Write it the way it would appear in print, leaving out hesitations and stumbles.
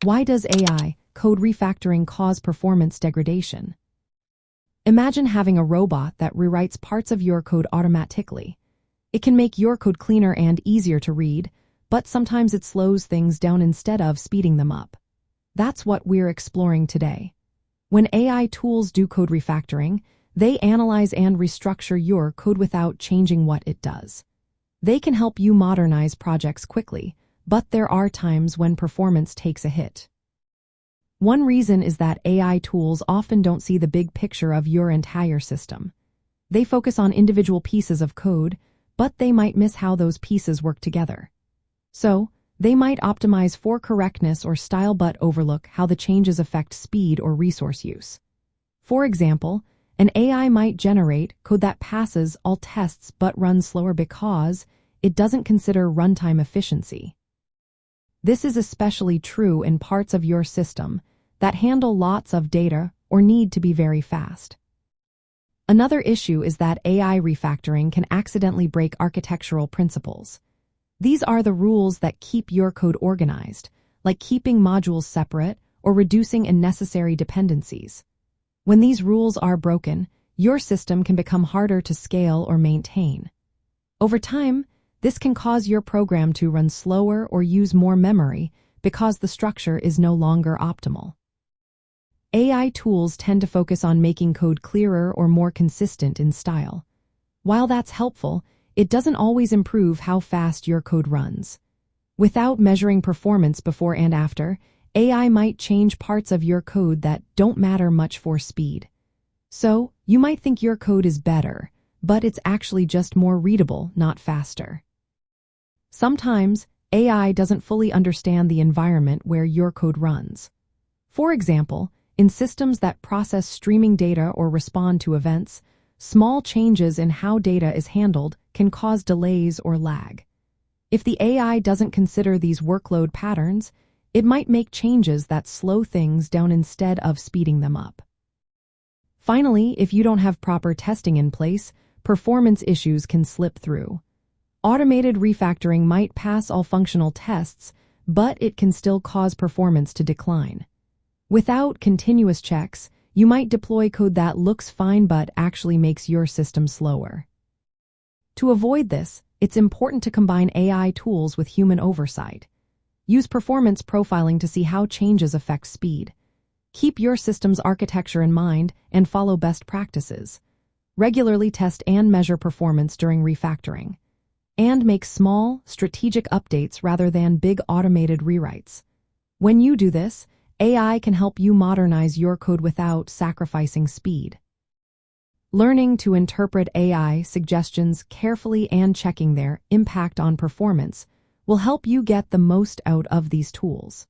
Why does AI code refactoring cause performance degradation? Imagine having a robot that rewrites parts of your code automatically. It can make your code cleaner and easier to read, but sometimes it slows things down instead of speeding them up. That's what we're exploring today. When AI tools do code refactoring, they analyze and restructure your code without changing what it does. They can help you modernize projects quickly, but there are times when performance takes a hit. One reason is that AI tools often don't see the big picture of your entire system. They focus on individual pieces of code, but they might miss how those pieces work together. So, they might optimize for correctness or style but overlook how the changes affect speed or resource use. For example, an AI might generate code that passes all tests but runs slower because it doesn't consider runtime efficiency. This is especially true in parts of your system that handle lots of data or need to be very fast. Another issue is that AI refactoring can accidentally break architectural principles. These are the rules that keep your code organized, like keeping modules separate or reducing unnecessary dependencies. When these rules are broken, your system can become harder to scale or maintain. Over time, this can cause your program to run slower or use more memory because the structure is no longer optimal. AI tools tend to focus on making code clearer or more consistent in style. While that's helpful, it doesn't always improve how fast your code runs. Without measuring performance before and after, AI might change parts of your code that don't matter much for speed. So, you might think your code is better, but it's actually just more readable, not faster. Sometimes, AI doesn't fully understand the environment where your code runs. For example, in systems that process streaming data or respond to events, small changes in how data is handled can cause delays or lag. If the AI doesn't consider these workload patterns, it might make changes that slow things down instead of speeding them up. Finally, if you don't have proper testing in place, performance issues can slip through. Automated refactoring might pass all functional tests, but it can still cause performance to decline. Without continuous checks, you might deploy code that looks fine but actually makes your system slower. To avoid this, it's important to combine AI tools with human oversight. Use performance profiling to see how changes affect speed. Keep your system's architecture in mind and follow best practices. Regularly test and measure performance during refactoring. And make small, strategic updates rather than big automated rewrites. When you do this, AI can help you modernize your code without sacrificing speed. Learning to interpret AI suggestions carefully and checking their impact on performance will help you get the most out of these tools.